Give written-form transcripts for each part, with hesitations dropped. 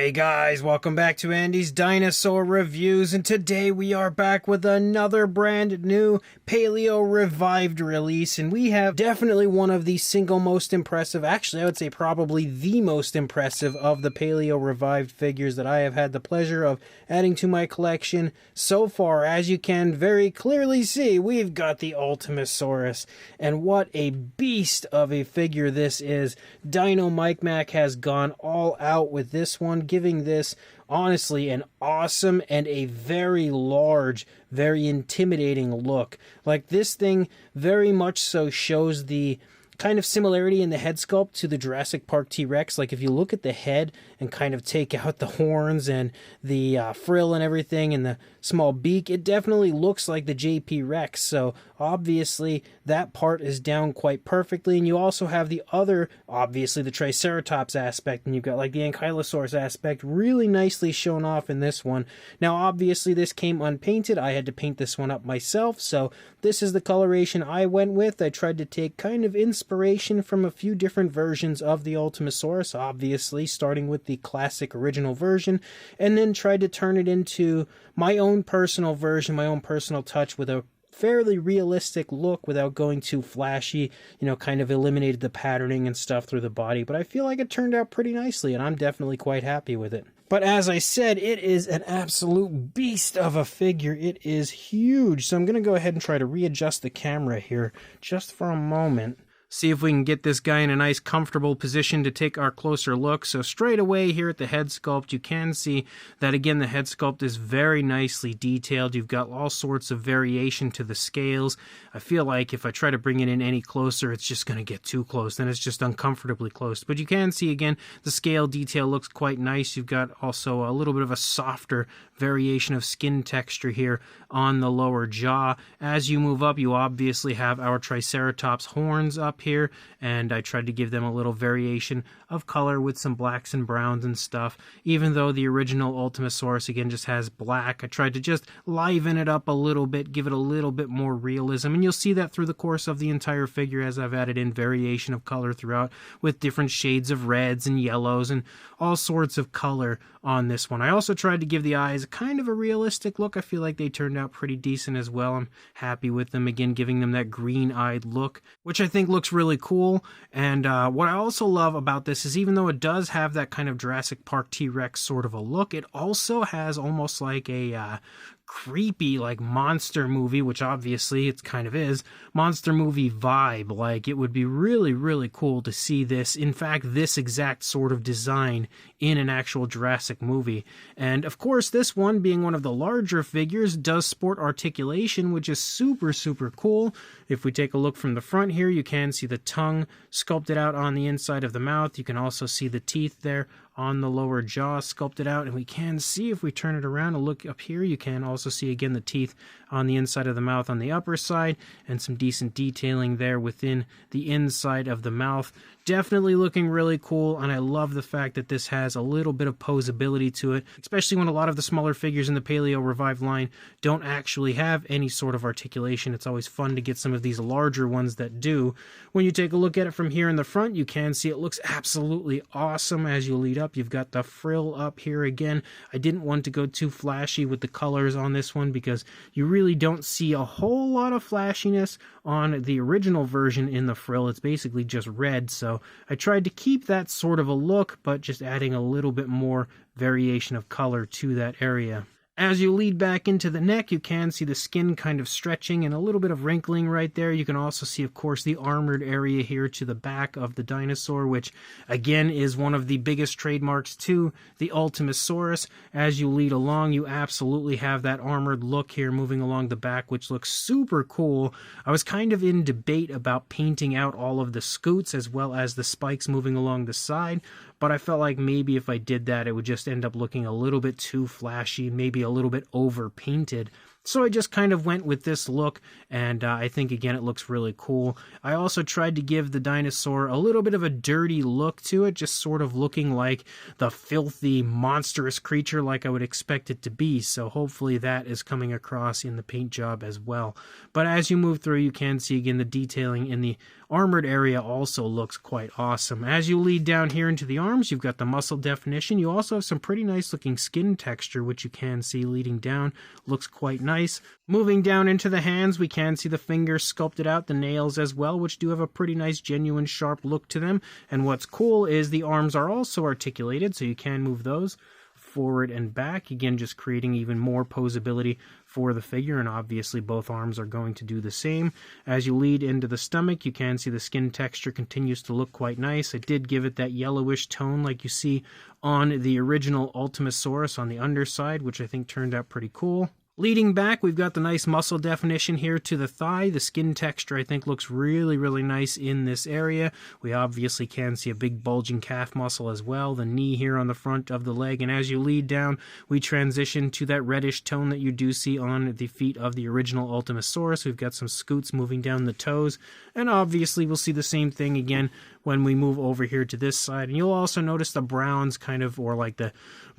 Hey guys, welcome back to Andy's Dinosaur Reviews, and today we are back with another brand new Paleo Revived release, and we have definitely one of the single most impressive, actually I would say probably the most impressive of the Paleo Revived figures that I have had the pleasure of adding to my collection so far. As you can very clearly see, we've got the Ultimasaurus, and what a beast of a figure this is. Dino Mike Mac has gone all out with this one, giving this honestly an awesome and a very large, very intimidating look. Like, this thing very much so shows the kind of similarity in the head sculpt to the Jurassic Park T-Rex. Like, if you look at the head and kind of take out the horns and the frill and everything and the small beak, it definitely looks like the JP Rex. So obviously that part is down quite perfectly. And you also have the other, obviously the Triceratops aspect, and you've got like the Ankylosaurus aspect really nicely shown off in this one. Now obviously this came unpainted. I had to paint this one up myself, so this is the coloration I went with. I tried to take kind of inspiration from a few different versions of the Ultimasaurus, obviously starting with the classic original version, and then tried to turn it into my own personal version, my own personal touch with a fairly realistic look without going too flashy, you know, kind of eliminated the patterning and stuff through the body, but I feel like it turned out pretty nicely and I'm definitely quite happy with it. But as I said, it is an absolute beast of a figure. It is huge. So I'm going to go ahead and try to readjust the camera here just for a moment. See if we can get this guy in a nice comfortable position to take our closer look. So straight away here at the head sculpt, you can see that again the head sculpt is very nicely detailed. You've got all sorts of variation to the scales. I feel like if I try to bring it in any closer, it's just going to get too close. Then it's just uncomfortably close. But you can see again the scale detail looks quite nice. You've got also a little bit of a softer variation of skin texture here on the lower jaw. As you move up, you obviously have our Triceratops horns up here, and I tried to give them a little variation of color with some blacks and browns and stuff. Even though the original Ultimasaurus again just has black, I tried to just liven it up a little bit, give it a little bit more realism, and you'll see that through the course of the entire figure as I've added in variation of color throughout with different shades of reds and yellows and all sorts of color on this one. I also tried to give the eyes kind of a realistic look. I feel like they turned out pretty decent as well. I'm happy with them, again giving them that green-eyed look, which I think looks really cool. And what I also love about this is even though it does have that kind of Jurassic Park T-Rex sort of a look, it also has almost like a creepy like monster movie, which obviously it kind of is, monster movie vibe. Like, it would be really cool to see this, in fact this exact sort of design in an actual Jurassic movie. And of course this one, being one of the larger figures, does sport articulation, which is super cool. If we take a look from the front here, you can see the tongue sculpted out on the inside of the mouth. You can also see the teeth there on the lower jaw sculpted out, and we can see, if we turn it around and look up here, you can also see again the teeth on the inside of the mouth on the upper side, and some decent detailing there within the inside of the mouth. Definitely looking really cool, and I love the fact that this has a little bit of posability to it, especially when a lot of the smaller figures in the Paleo Revived line don't actually have any sort of articulation. It's always fun to get some of these larger ones that do. When you take a look at it from here in the front, you can see it looks absolutely awesome. As you lead up, you've got the frill up here again. I didn't want to go too flashy with the colors on this one because you really don't see a whole lot of flashiness on the original version in the frill. It's basically just red, so I tried to keep that sort of a look, but just adding a little bit more variation of color to that area. As you lead back into the neck, you can see the skin kind of stretching and a little bit of wrinkling right there. You can also see, of course, the armored area here to the back of the dinosaur, which again is one of the biggest trademarks to the Ultimasaurus. As you lead along, you absolutely have that armored look here moving along the back, which looks super cool. I was kind of in debate about painting out all of the scoots as well as the spikes moving along the side, but I felt like maybe if I did that, it would just end up looking a little bit too flashy, maybe a little bit over painted. So I just kind of went with this look, and I think, again, it looks really cool. I also tried to give the dinosaur a little bit of a dirty look to it, just sort of looking like the filthy, monstrous creature like I would expect it to be, so hopefully that is coming across in the paint job as well. But as you move through, you can see, again, the detailing in the armored area also looks quite awesome. As you lead down here into the arms, you've got the muscle definition. You also have some pretty nice looking skin texture, which you can see leading down. Looks quite nice. Moving down into the hands, we can see the fingers sculpted out, the nails as well, which do have a pretty nice, genuine, sharp look to them. And what's cool is the arms are also articulated, so you can move those forward and back, again just creating even more posability for the figure, and obviously both arms are going to do the same. As you lead into the stomach, you can see the skin texture continues to look quite nice. I did give it that yellowish tone like you see on the original Ultimasaurus on the underside, which I think turned out pretty cool. Leading back, we've got the nice muscle definition here to the thigh. The skin texture, I think, looks really, really nice in this area. We obviously can see a big bulging calf muscle as well. The knee here on the front of the leg. And as you lead down, we transition to that reddish tone that you do see on the feet of the original Ultimasaurus. We've got some scoots moving down the toes. And obviously, we'll see the same thing again when we move over here to this side. And you'll also notice the browns kind of, or like the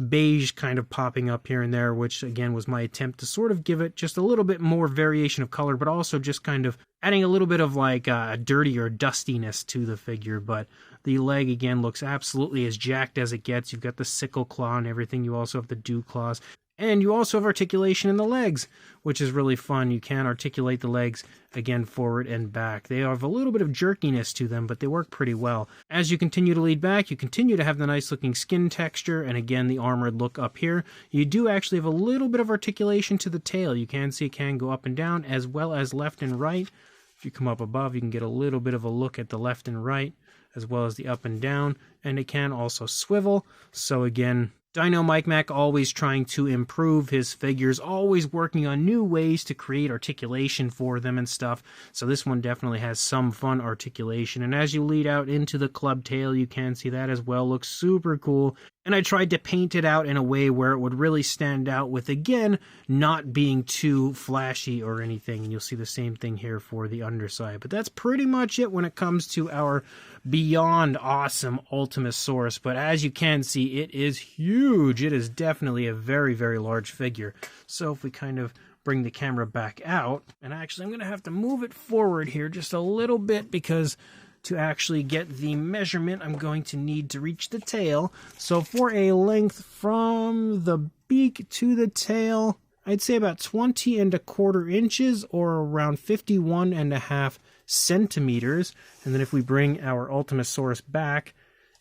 beige kind of popping up here and there, which again was my attempt to sort of give it just a little bit more variation of color, but also just kind of adding a little bit of like a dirty or dustiness to the figure. But the leg again looks absolutely as jacked as it gets. You've got the sickle claw and everything. You also have the dew claws. And you also have articulation in the legs, which is really fun. You can articulate the legs, again, forward and back. They have a little bit of jerkiness to them, but they work pretty well. As you continue to lead back, you continue to have the nice looking skin texture, and again, the armored look up here. You do actually have a little bit of articulation to the tail. You can see it can go up and down, as well as left and right. If you come up above, you can get a little bit of a look at the left and right, as well as the up and down, and it can also swivel. So again, Dino Mike Mac always trying to improve his figures, always working on new ways to create articulation for them and stuff. So this one definitely has some fun articulation. And as you lead out into the club tail, you can see that as well. Looks super cool. And I tried to paint it out in a way where it would really stand out with, again, not being too flashy or anything. And you'll see the same thing here for the underside. But that's pretty much it when it comes to our beyond awesome Ultimasaurus. But as you can see, it is huge. It is definitely a very, very large figure. So if we kind of bring the camera back out, and actually I'm going to have to move it forward here just a little bit because to actually get the measurement, I'm going to need to reach the tail. So for a length from the beak to the tail, I'd say about 20¼ inches or around 51½ centimeters. And then if we bring our Ultimasaurus back,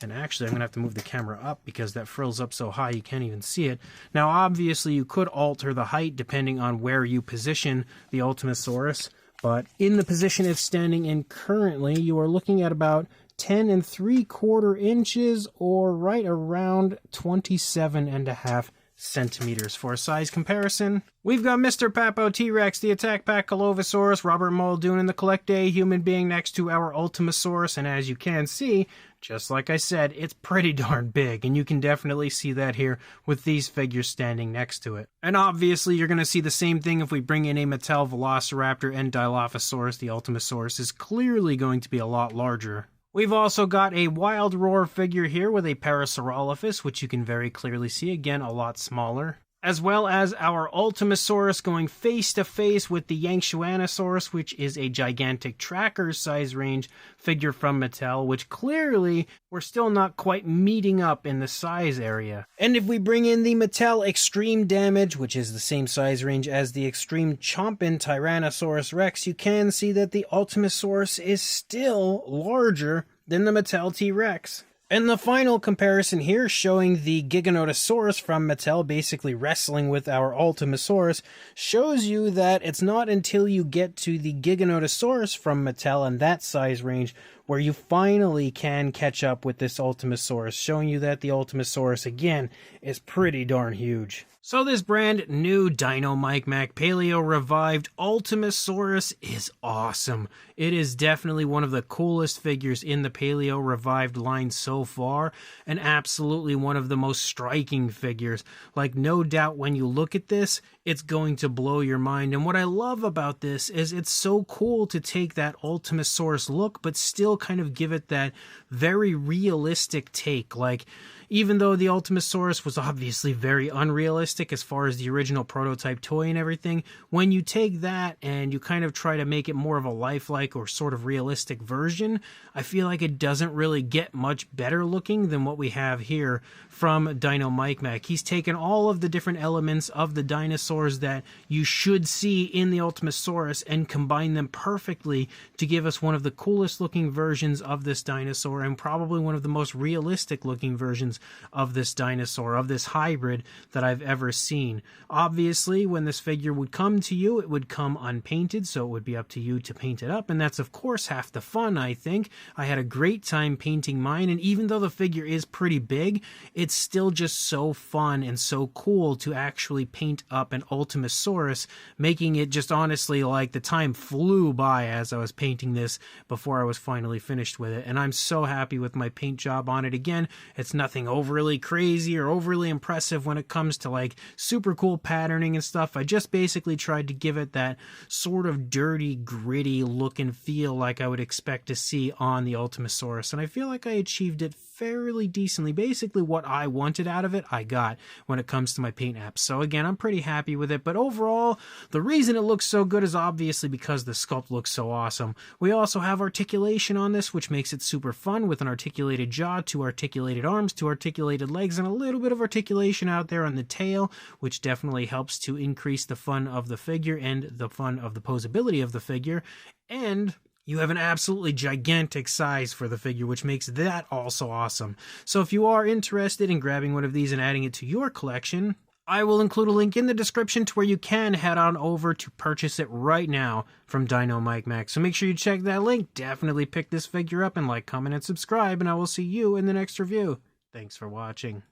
and actually I'm going to have to move the camera up because that frills up so high you can't even see it. Now obviously you could alter the height depending on where you position the Ultimasaurus. But in the position it's standing in currently, you are looking at about 10¾ inches or right around 27½ centimeters. For a size comparison, we've got Mr. Papo T-Rex, the Attack Pack Colovosaurus, Robert Muldoon, and the Collect A human being next to our Ultimasaurus. And as you can see, just like I said, it's pretty darn big, and you can definitely see that here with these figures standing next to it. And obviously, you're going to see the same thing if we bring in a Mattel Velociraptor and Dilophosaurus. The Ultimasaurus is clearly going to be a lot larger. We've also got a Wild Roar figure here with a Parasaurolophus, which you can very clearly see, again, a lot smaller. As well as our Ultimasaurus going face-to-face with the Yangshuanosaurus, which is a gigantic tracker size range figure from Mattel, which clearly we're still not quite meeting up in the size area. And if we bring in the Mattel Extreme Damage, which is the same size range as the Extreme Chompin Tyrannosaurus Rex, you can see that the Ultimasaurus is still larger than the Mattel T-Rex. And the final comparison here, showing the Giganotosaurus from Mattel basically wrestling with our Ultimasaurus, shows you that it's not until you get to the Giganotosaurus from Mattel and that size range where you finally can catch up with this Ultimasaurus, showing you that the Ultimasaurus, again, is pretty darn huge. So this brand new Dino Mike Mac Paleo Revived Ultimasaurus is awesome. It is definitely one of the coolest figures in the Paleo Revived line so far, and absolutely one of the most striking figures. Like, no doubt when you look at this, it's going to blow your mind. And what I love about this is it's so cool to take that Ultimasaurus look, but still kind of give it that very realistic take. Like, even though the Ultimasaurus was obviously very unrealistic as far as the original prototype toy and everything, when you take that and you kind of try to make it more of a lifelike or sort of realistic version, I feel like it doesn't really get much better looking than what we have here from Dino Mike Mac. He's taken all of the different elements of the dinosaurs that you should see in the Ultimasaurus and combined them perfectly to give us one of the coolest looking versions of this dinosaur, and probably one of the most realistic looking versions of this dinosaur, of this hybrid that I've ever seen. Obviously, when this figure would come to you, it would come unpainted, so it would be up to you to paint it up, and that's of course half the fun, I think. I had a great time painting mine, and even though the figure is pretty big, it's still just so fun and so cool to actually paint up an Ultimasaurus, making it just honestly like the time flew by as I was painting this before I was finally finished with it. And I'm so happy with my paint job on it. Again, it's nothing overly crazy or overly impressive when it comes to like super cool patterning and stuff. I just basically tried to give it that sort of dirty, gritty look and feel like I would expect to see on the Ultimasaurus, and I feel like I achieved it fairly decently. Basically what I wanted out of it, I got when it comes to my paint apps. So again, I'm pretty happy with it, but overall, the reason it looks so good is obviously because the sculpt looks so awesome. We also have articulation on this, which makes it super fun with an articulated jaw, 2 articulated arms, 2 articulated legs, and a little bit of articulation out there on the tail, which definitely helps to increase the fun of the figure and the fun of the posability of the figure. And you have an absolutely gigantic size for the figure, which makes that also awesome. So if you are interested in grabbing one of these and adding it to your collection, I will include a link in the description to where you can head on over to purchase it right now from Dino Mike Mac. So make sure you check that link. Definitely pick this figure up and like, comment, and subscribe, and I will see you in the next review. Thanks for watching.